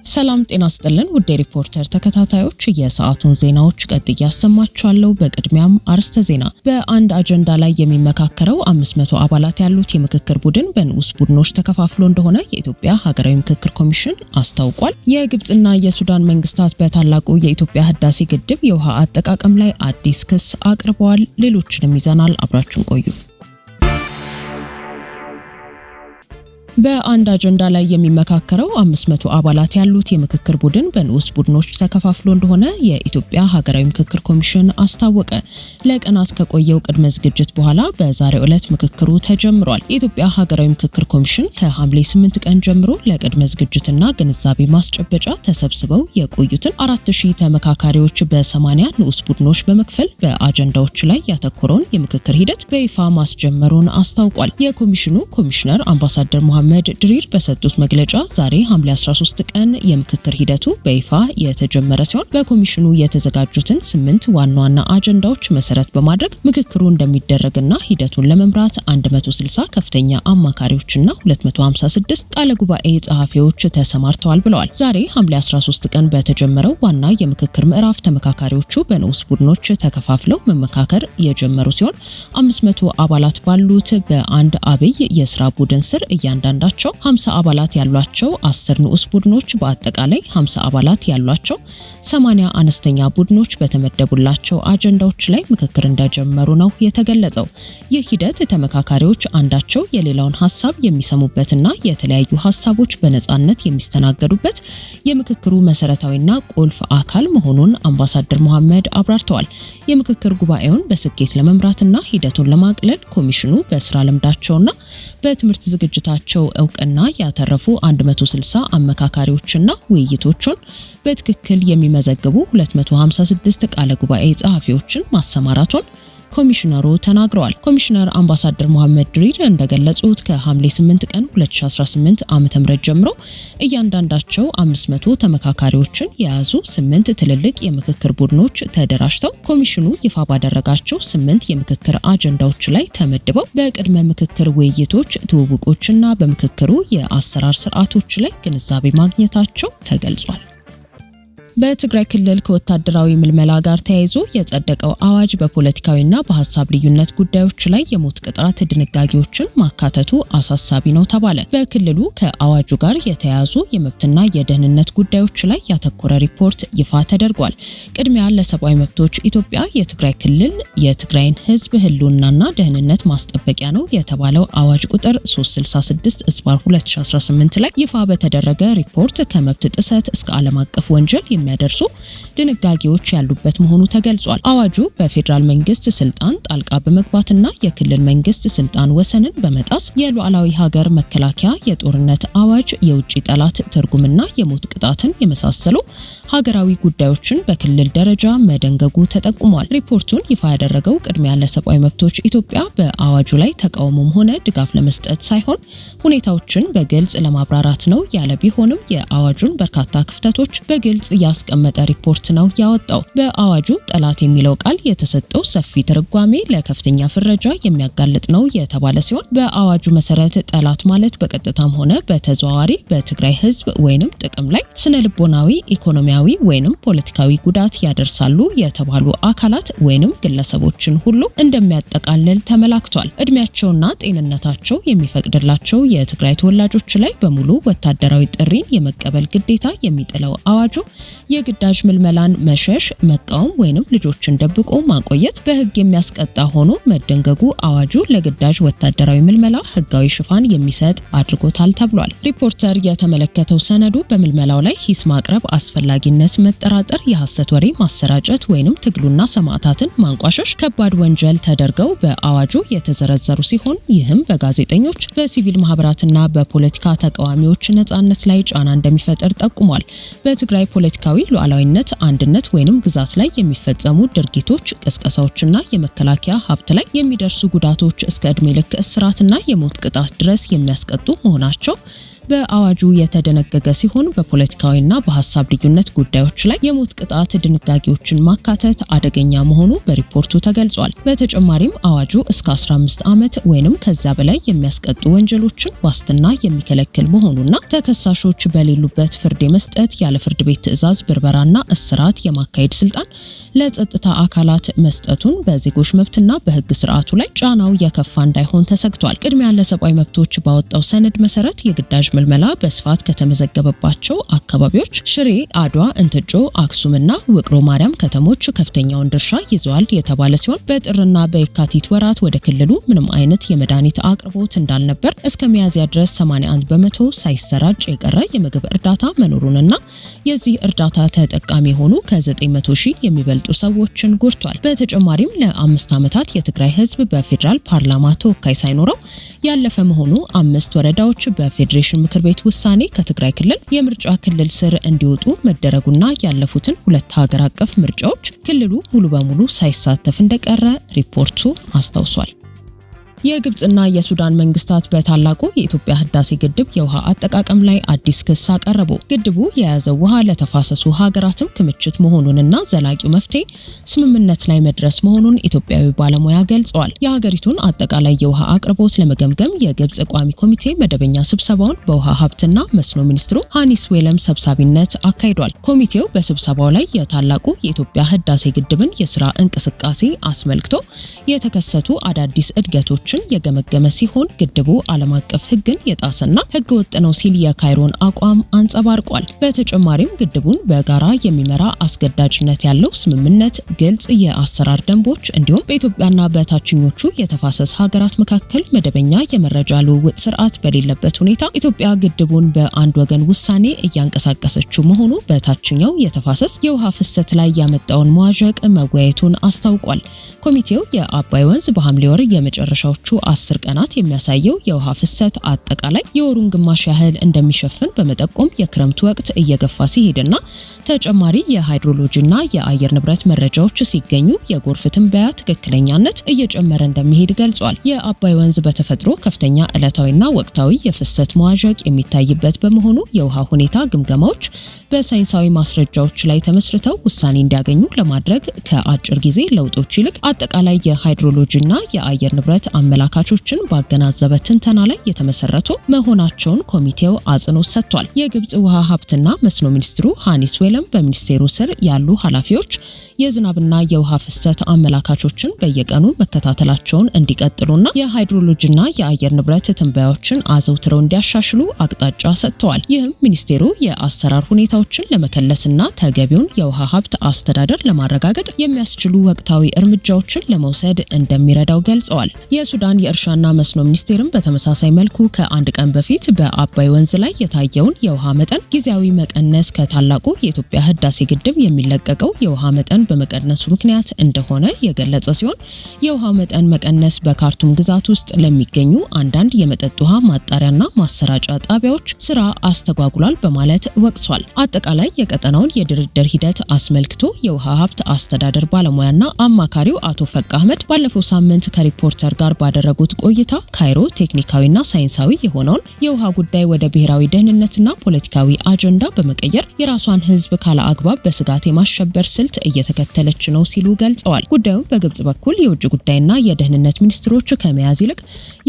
ሰላም ጤና ይስጥልን ውድ ሪፖርተር ተከታታዮች የሰዓቱን ዜናዎች ቀጥዬ ያሰማችኋለሁ። በቅድሚያም አርዕስተ ዜና። በአንድ አጀንዳ ላይ የሚመካከረው 500 አባላት ያሉት የምክክር ቡድን በንዑስ ቡድኖች ተከፋፍሎ እንደሆነ የኢትዮጵያ ሀገራዊ ምክክር ኮሚሽን አስታውቋል። የግብጽና የሱዳን መንግስታት በታላቁ የኢትዮጵያ ህዳሴ ግድብ የውሃ አጠቃቀም ላይ አዲስ ክስ አቅርበዋል። ሌሎችንም ይዘናል። አብራችሁን ቆዩ። በአንድ አጀንዳ ላይ የሚመካከረው 500 አባላት ያሉት የምክክር ቡድን በንዑስ ቡድኖች ተከፋፍሎ እንደሆነ የኢትዮጵያ ሀገራዊ ምክክር ኮሚሽን አስታወቀ። ለቀናት ከቆየው ቅድመ ዝግጅት በኋላ በዛሬው ዕለት ምክክሩ ተጀምሯል። የኢትዮጵያ ሀገራዊ ምክክር ኮሚሽን ከሐምሌ 8 ቀን ጀምሮ ለቅድመ ዝግጅትና ግንዛቤ ማስጨበጫ ተሰብስበው የቆዩትን 4000 ተመካካሪዎች በ80 ንዑስ ቡድኖች በመክፈል በአጀንዳዎች ላይ ያተኮረውን የምክክር ሂደት በይፋ ማስጀመሩን አስታውቋል። የኮሚሽኑ ኮሚሽነር አምባሳደር መሐመድ ድሪር በሰጡት መግለጫ ዛሬ ሐምሌ 13 ቀን የምክክር ሂደቱ በይፋ የተጀመረ ሲሆን በኮሚሽኑ የተዘጋጁትን 8 ዋና ዋና አጀንዳዎች መሰረት በማድረግ ምክክሩ እንደሚደረግና ሂደቱን ለመምራት 160 ከፍተኛ አማካሪዎችና 256 ቃለ ጉባኤ ጸሐፊዎች ተሰማርተዋል ብለዋል። ዛሬ ሐምሌ 13 ቀን በተጀመረው ዋና የምክክር ምዕራፍ ተመካካሪዎቹ በንዑስ ቡድኖች ተከፋፍለው መመካከር የጀመሩ ሲሆን 500 አባላት ባሉት በአንድ አብይ የስራ ቡድን ስር እያንዳንዳቸው 50 አባላት ያሏቸው 10 ንዑስ ቡድኖች በአጠቃላይ 50 አባላት ያሏቸው 80 አነስተኛ ቡድኖች በተመደቡላቸው አጀንዳዎች ላይ ምክክር እንደጀመሩ ነው የተገለጸው። ይህ ሂደት ተመካካሪዎች አንዳቸው የሌላውን ሐሳብ የሚሰሙበትና የተለያዩ ሐሳቦች በነጻነት የሚስተናገዱበት የምክክሩ መሰረታዊና ቁልፍ አካል መሆኑን አምባሳደር መሐመድ አብራርተዋል። የምክክር ጉባኤውን በስኬት ለመምራትና ሂደቱን ለማቅለል ኮሚሽኑ በስራ ልምዳቸውና በትምህርት ዝግጅታቸው እውቅና ያተረፉ 160 አመካካሪዎችና ውይይቶችን በትክክል የሚመዘግቡ 256 ቃለ ጉባኤ ጸሐፊዎችን ማሰማራቱን ኮሚሽነሩ ተናግረዋል። ኮሚሽነር አምባሳደር መሐመድ ድሪር እንደገለጹት ከሐምሌ 8 ቀን 2018 ዓ.ም ጀምሮ እያንዳንዳቸው 500 ተመካካሪዎችን የያዙ 8 ትልልቅ የምክክር ቡድኖች ተደራጅተው ኮሚሽኑ ይፋ ባደረጋቸው 8 የምክክር አጀንዳዎች ላይ ተመድበው በቅድመ ምክክር ውይይቶች፣ ትውውቆችና በምክክሩ የአሰራር ስርዓቶች ላይ ግንዛቤ ማግኘታቸው ተገልጿል። በትግራይ ክልል ከወታደራዊ ምልመላ ጋር ተያይዞ የጸደቀው አዋጅ በፖለቲካዊና በሐሳብ ልዩነት ጉዳዮች ላይ የሞት ቅጣት ድንጋጌዎችን ማካተቱ አሳሳቢ ነው ተባለ። በክልሉ ከአዋጁ ጋር የተያያዙ የመብትና የደህንነት ጉዳዮች ላይ ያተኮረ ሪፖርት ይፋ ተደርጓል። ቅድሚያ ለሰብአዊ መብቶች ኢትዮጵያ የትግራይ ክልል የትግራይን ሕዝብ ህልውናና ደህንነት ማስጠበቂያ ነው የተባለው አዋጅ ቁጥር 366/2018 ላይ ይፋ በተደረገ ሪፖርት ከመብት ጥሰት እስከ ዓለም አቀፍ ወንጀል የሚያደርሱ ድንጋጌዎች ያሉበት መሆኑ ተገልጿል። አዋጁ በፌዴራል መንግስት ስልጣን ጣልቃ በመግባትና የክልል መንግስት ስልጣን ወሰንን በመጣስ የሉዓላዊ ሀገር መከላከያ፣ የጦርነት አዋጅ፣ የውጭ ጠላት ትርጉምና የሞት ቅጣትን የመሳሰሉ ሀገራዊ ጉዳዮችን በክልል ደረጃ መደንገጉ ተጠቁሟል። ሪፖርቱን ይፋ ያደረገው ቅድሚያ ለሰብአዊ መብቶች ኢትዮጵያ በአዋጁ ላይ ተቃውሞም ሆነ ድጋፍ ለመስጠት ሳይሆን ሁኔታዎችን በግልጽ ለማብራራት ነው ያለ ቢሆንም የአዋጁን በርካታ ክፍተቶች በግልጽ ያስቀመጠ ሪፖርት ነው ያወጣው። በአዋጁ ጠላት የሚለው ቃል የተሰጠው ሰፊ ትርጓሜ ለከፍተኛ ፍረጃ የሚያጋልጥ ነው የተባለ ሲሆን በአዋጁ መሰረት ጠላት ማለት በቀጥታም ሆነ በተዘዋዋሪ በትግራይ ህዝብ ወይንም ጥቅም ላይ ስነ ልቦናዊ፣ ኢኮኖሚያዊ ወይንም ፖለቲካዊ ጉዳት ያደርሳሉ የተባሉ አካላት ወይንም ግለሰቦችን ሁሉ እንደሚያጠቃልል ተመላክቷል። እድሜያቸውና ጤንነታቸው የሚፈቅድላቸው የትግራይ ተወላጆች ላይ በሙሉ ወታደራዊ ጥሪን የመቀበል ግዴታ የሚጥለው አዋጁ የግዳጅ ምልመላን መሸሽ፣ መቃወም ወይንም ልጆችን ደብቆ ማቆየት በህግ የሚያስቀጣ ሆኖ መደንገጉ አዋጁ ለግዳጅ ወታደራዊ ምልመላ ህጋዊ ሽፋን የሚሰጥ አድርጎታል ተብሏል። ሪፖርተር የተመለከተው ሰነዱ በምልመላው ላይ ሂስ ማቅረብ፣ አስፈላጊነት መጠራጠር፣ የሐሰት ወሬ ማሰራጨት ወይንም ትግሉና ሰማዕታትን ማንቋሸሽ ከባድ ወንጀል ተደርገው በአዋጁ የተዘረዘሩ ሲሆን ይህም በጋዜጠኞች፣ በሲቪል ማህበራትና በፖለቲካ ተቃዋሚዎች ነጻነት ላይ ጫና እንደሚፈጥር ጠቁሟል። በትግራይ ፖለቲካዊ በብሔራዊ ሉዓላዊነት፣ አንድነት ወይንም ግዛት ላይ የሚፈጸሙ ድርጊቶች፣ ቅስቀሳዎችና የመከላከያ ሀብት ላይ የሚደርሱ ጉዳቶች እስከ ዕድሜ ልክ እስራትና የሞት ቅጣት ድረስ የሚያስቀጡ መሆናቸው በአዋጁ የተደነገገ ሲሆን በፖለቲካዊና በሐሳብ ልዩነት ጉዳዮች ላይ የሞት ቅጣት ድንጋጌዎችን ማካተት አደገኛ መሆኑ በሪፖርቱ ተገልጿል። በተጨማሪም አዋጁ እስከ 15 ዓመት ወይንም ከዛ በላይ የሚያስቀጡ ወንጀሎችን ዋስትና የሚከለክል መሆኑና ተከሳሾች በሌሉበት ፍርድ የመስጠት ያለ ፍርድ ቤት ትዕዛዝ ብርበራና እስራት የማካሄድ ስልጣን ለጸጥታ አካላት መስጠቱን በዜጎች መብትና በሕግ ስርዓቱ ላይ ጫናው የከፋ እንዳይሆን ተሰግቷል። ቅድሚያ ለሰብአዊ መብቶች ባወጣው ሰነድ መሰረት የግዳጅ ምልመላ በስፋት ከተመዘገበባቸው አካባቢዎች ሽሬ፣ አድዋ፣ እንትጮ፣ አክሱምና ውቅሮ ማርያም ከተሞች ከፍተኛውን ድርሻ ይዘዋል የተባለ ሲሆን በጥርና በየካቲት ወራት ወደ ክልሉ ምንም አይነት የመድኃኒት አቅርቦት እንዳልነበር እስከ ሚያዝያ ድረስ 81 በመቶ ሳይሰራጭ የቀረ የምግብ እርዳታ መኖሩንና የዚህ እርዳታ ተጠቃሚ የሆኑ ከ900 ሺህ የሚበልጡ ሰዎችን ጎድቷል። በተጨማሪም ለ5 ዓመታት የትግራይ ህዝብ በፌዴራል ፓርላማ ተወካይ ሳይኖረው ያለፈ መሆኑ 5 ወረዳዎች በፌዴሬሽን ምክር ቤት ውሳኔ ከትግራይ ክልል የምርጫ ክልል ስር እንዲወጡ መደረጉና ያለፉትን 2 ሀገር አቀፍ ምርጫዎች ክልሉ ሙሉ በሙሉ ሳይሳተፍ እንደቀረ ሪፖርቱ አስታውሷል። የግብጽና የሱዳን መንግስታት በታላቁ የኢትዮጵያ ህዳሴ ግድብ የውሃ አጠቃቀም ላይ አዲስ ክስ አቀረቡ። ግድቡ የያዘው ውሃ ለተፋሰሱ ሀገራትም ክምችት መሆኑንና ዘላቂው መፍትሄ ስምምነት ላይ መድረስ መሆኑን ኢትዮጵያዊ ባለሙያ ገልጸዋል። የሀገሪቱን አጠቃላይ የውሃ አቅርቦት ለመገምገም የግብጽ ቋሚ ኮሚቴ መደበኛ ስብሰባውን በውሃ ሀብትና መስኖ ሚኒስትሩ ሃኒስ ዌለም ሰብሳቢነት አካሂዷል። ኮሚቴው በስብሰባው ላይ የታላቁ የኢትዮጵያ ህዳሴ ግድብን የስራ እንቅስቃሴ አስመልክቶ የተከሰቱ አዳዲስ እድገቶች የገመገመ ሲሆን ግድቡ ዓለም አቀፍ ህግን የጣሰና ህገ ወጥ ነው ሲል የካይሮን አቋም አንጸባርቋል። በተጨማሪም ግድቡን በጋራ የሚመራ አስገዳጅነት ያለው ስምምነት፣ ግልጽ የአሰራር ደንቦች እንዲሁም በኢትዮጵያና በታችኞቹ የተፋሰስ ሀገራት መካከል መደበኛ የመረጃ ልውውጥ ስርዓት በሌለበት ሁኔታ ኢትዮጵያ ግድቡን በአንድ ወገን ውሳኔ እያንቀሳቀሰችው መሆኑ በታችኛው የተፋሰስ የውሃ ፍሰት ላይ ያመጣውን መዋዠቅ መወያየቱን አስታውቋል። ኮሚቴው የአባይ ወንዝ በሐምሌ ወር የመጨረሻው 10 ቀናት የሚያሳየው የውሃ ፍሰት አጠቃላይ የወሩን ግማሽ ያህል እንደሚሸፍን በመጠቆም የክረምቱ ወቅት እየገፋ ሲሄድና ተጨማሪ የሃይድሮሎጂና የአየር ንብረት መረጃዎች ሲገኙ የጎርፍ ትንበያ ትክክለኛነት እየጨመረ እንደሚሄድ ገልጿል። የአባይ ወንዝ በተፈጥሮ ከፍተኛ ዕለታዊና ወቅታዊ የፍሰት መዋዠቅ የሚታይበት በመሆኑ የውሃ ሁኔታ ግምገማዎች በሳይንሳዊ ማስረጃዎች ላይ ተመስርተው ውሳኔ እንዲያገኙ ለማድረግ ከአጭር ጊዜ ለውጦች ይልቅ አጠቃላይ የሃይድሮሎጂና የአየር ንብረት አመላካቾችን ባገናዘበ ትንተና ላይ የተመሰረቱ መሆናቸውን ኮሚቴው አጽንኦት ሰጥቷል። የግብጽ ውሃ ሀብትና መስኖ ሚኒስትሩ ሃኒስ ዌለም በሚኒስቴሩ ስር ያሉ ኃላፊዎች የዝናብና የውሃ ፍሰት አመላካቾችን በየቀኑ መከታተላቸውን እንዲቀጥሉና የሃይድሮሎጂና የአየር ንብረት ትንበያዎችን አዘውትረው እንዲያሻሽሉ አቅጣጫ ሰጥተዋል። ይህም ሚኒስቴሩ የአሰራር ሁኔታዎችን ለመከለስና ተገቢውን የውሃ ሀብት አስተዳደር ለማረጋገጥ የሚያስችሉ ወቅታዊ እርምጃዎችን ለመውሰድ እንደሚረዳው ገልጸዋል። የሱዳን የእርሻና መስኖ ሚኒስቴርም በተመሳሳይ መልኩ ከአንድ ቀን በፊት በአባይ ወንዝ ላይ የታየውን የውሃ መጠን ጊዜያዊ መቀነስ ከታላቁ የኢትዮጵያ ህዳሴ ግድብ የሚለቀቀው የውሃ መጠን በመቀነሱ ምክንያት እንደሆነ የገለጸ ሲሆን የውሃ መጠን መቀነስ በካርቱም ግዛት ውስጥ ለሚገኙ አንዳንድ የመጠጥ ውሃ ማጣሪያና ማሰራጫ ጣቢያዎች ስራ አስተጓጉሏል በማለት ወቅሷል። አጠቃላይ የቀጠናውን የድርድር ሂደት አስመልክቶ የውሃ ሀብት አስተዳደር ባለሙያና አማካሪው አቶ ፈቅ አህመድ ባለፈው ሳምንት ከሪፖርተር ጋር ባደረጉት ቆይታ ካይሮ ቴክኒካዊና ሳይንሳዊ የሆነውን የውሃ ጉዳይ ወደ ብሔራዊ ደህንነትና ፖለቲካዊ አጀንዳ በመቀየር የራሷን ህዝብ ካለ አግባብ በስጋት የማሸበር ስልት እየተከተለች ነው ሲሉ ገልጸዋል። ጉዳዩም በግብጽ በኩል የውጭ ጉዳይና የደህንነት ሚኒስትሮች ከመያዝ ይልቅ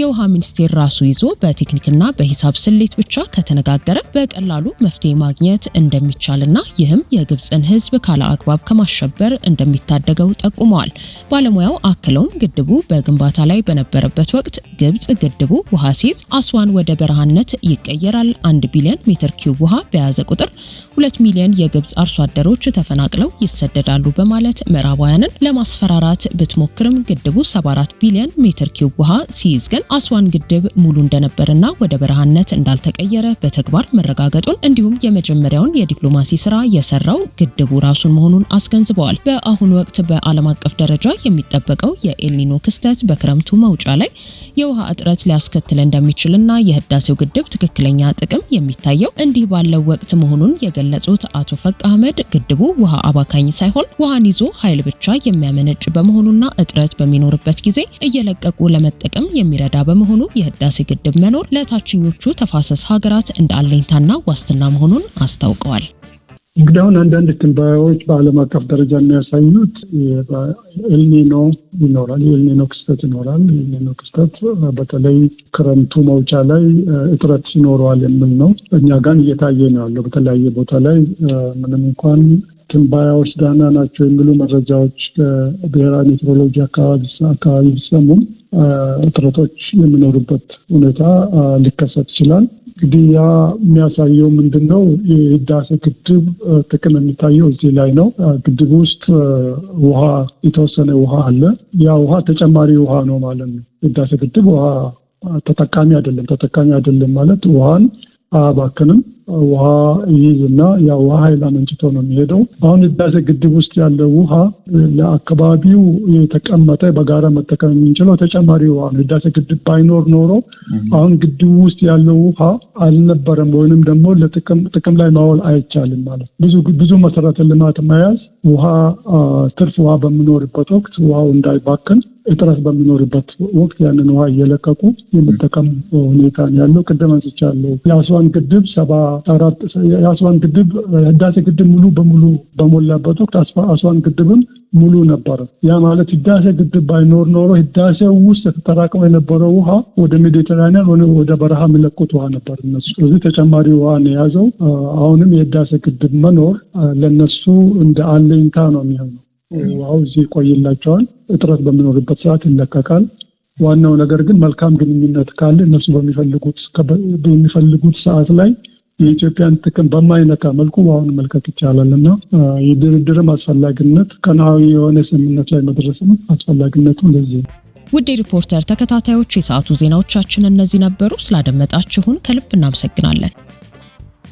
የውሃ ሚኒስቴር ራሱ ይዞ በቴክኒክና በሂሳብ ስሌት ብቻ ከተነጋገረ በቀላሉ መፍትሄ ማግኘት እንደሚቻልና ይህም የግብጽን ህዝብ ካለ አግባብ ከማሸበር እንደሚታደገው ጠቁመዋል። ባለሙያው አክለውም ግድቡ በግንባታ ላይ በነበረበት ወቅት ግብጽ ግድቡ ውሃ ሲይዝ አስዋን ወደ በረሃነት ይቀየራል፣ 1 ቢሊዮን ሜትር ኪዩብ ውሃ በያዘ ቁጥር 2 ሚሊዮን የግብጽ አርሶ አደሮች ተፈናቅለው ይሰደዳሉ በማለት ምዕራባውያንን ለማስፈራራት ብትሞክርም ግድቡ 74 ቢሊዮን ሜትር ኪዩብ ውሃ ሲይዝ ግን አስዋን ግድብ ሙሉ እንደነበርና ወደ በረሃነት እንዳልተቀየረ በተግባር መረጋገጡን እንዲሁም የመጀመሪያውን የዲፕሎማሲ ስራ የሰራው ግድቡ ራሱን መሆኑን አስገንዝበዋል። በአሁኑ ወቅት በዓለም አቀፍ ደረጃ የሚጠበቀው የኤልኒኖ ክስተት በክረምቱ መውጫ ላይ የውሃ እጥረት ሊያስከትል እንደሚችልና የህዳሴው ግድብ ትክክለኛ ጥቅም የሚታየው እንዲህ ባለው ወቅት መሆኑን የገለጹት አቶ ፈቅ አህመድ ግድቡ ውሃ አባካኝ ሳይሆን ውሃን ይዞ ኃይል ብቻ የሚያመነጭ በመሆኑና እጥረት በሚኖርበት ጊዜ እየለቀቁ ለመጠቀም የሚረዳ በመሆኑ የህዳሴ ግድብ መኖር ለታችኞቹ ተፋሰስ ሀገራት እንደ አለኝታና ዋስትና መሆኑን አስታውቀዋል። እንግዲህ አንዳንድ ትንበያዎች በዓለም አቀፍ ደረጃ የሚያሳዩት ኤልኒኖ ይኖራል፣ የኤልኒኖ ክስተት ይኖራል። የኤልኒኖ ክስተት በተለይ ክረምቱ መውጫ ላይ እጥረት ይኖረዋል የሚል ነው። እኛ ጋር እየታየ ነው ያለው በተለያየ ቦታ ላይ ምንም እንኳን ትንበያዎች ዳና ናቸው የሚሉ መረጃዎች ከብሔራዊ ሜትሮሎጂ አካባቢ ቢሰሙም እጥረቶች የሚኖሩበት ሁኔታ ሊከሰት ይችላል። እንግዲህ ያ የሚያሳየው ምንድነው? የህዳሴ ግድብ ጥቅም የሚታየው እዚህ ላይ ነው። ግድብ ውስጥ ውሃ የተወሰነ ውሃ አለ። ያ ውሃ ተጨማሪ ውሃ ነው ማለት ነው። ህዳሴ ግድብ ውሃ ተጠቃሚ አይደለም ማለት ውሃን አባከንም ውሃ ይይዝና ያ ውሃ ኃይል አመንጭቶ ነው የሚሄደው። አሁን ህዳሴ ግድብ ውስጥ ያለው ውሃ ለአካባቢው የተቀመጠ በጋራ መጠቀም የምንችለው ተጨማሪ ውሃ ነው። ህዳሴ ግድብ ባይኖር ኖሮ አሁን ግድቡ ውስጥ ያለው ውሃ አልነበረም ወይንም ደግሞ ለጥቅም ላይ ማዋል አይቻልም ማለት። ብዙ መሰረተ ልማት መያዝ ውሃ ትርፍ ውሃ በሚኖርበት ወቅት ውሃው እንዳይባክን እጥረት በሚኖርበት ወቅት ያንን ውሃ እየለቀቁ የመጠቀም ሁኔታ ያለው ቅድም አንስቻለሁ። የአስዋን ግድብ 74 የአስዋን ግድብ ህዳሴ ግድብ ሙሉ በሙሉ በሞላበት ወቅት አስዋን ግድብም ሙሉ ነበር። ያ ማለት ህዳሴ ግድብ ባይኖር ኖሮ ህዳሴው ውስጥ ተጠራቅሞ የነበረው ውሃ ወደ ሜዲተራኒያን ወደ በረሃ የሚለቁት ውሃ ነበር እነሱ። ስለዚህ ተጨማሪ ውሃ ነው የያዘው። አሁንም የህዳሴ ግድብ መኖር ለነሱ እንደ አለኝታ ነው የሚሆነው። ውሃው እዚህ ቆይላቸዋል። እጥረት በሚኖርበት ሰዓት ይለቀቃል። ዋናው ነገር ግን መልካም ግንኙነት ካለ እነሱ በሚፈልጉት ሰዓት ላይ የኢትዮጵያን ጥቅም በማይነካ መልኩ ውሃውን መልቀቅ ይቻላልና የድርድርም አስፈላጊነት ቀናዊ የሆነ ስምምነት ላይ መድረስም አስፈላጊነቱ እንደዚህ ነው። ውድ ሪፖርተር ተከታታዮች የሰዓቱ ዜናዎቻችን እነዚህ ነበሩ። ስላደመጣችሁን ከልብ እናመሰግናለን።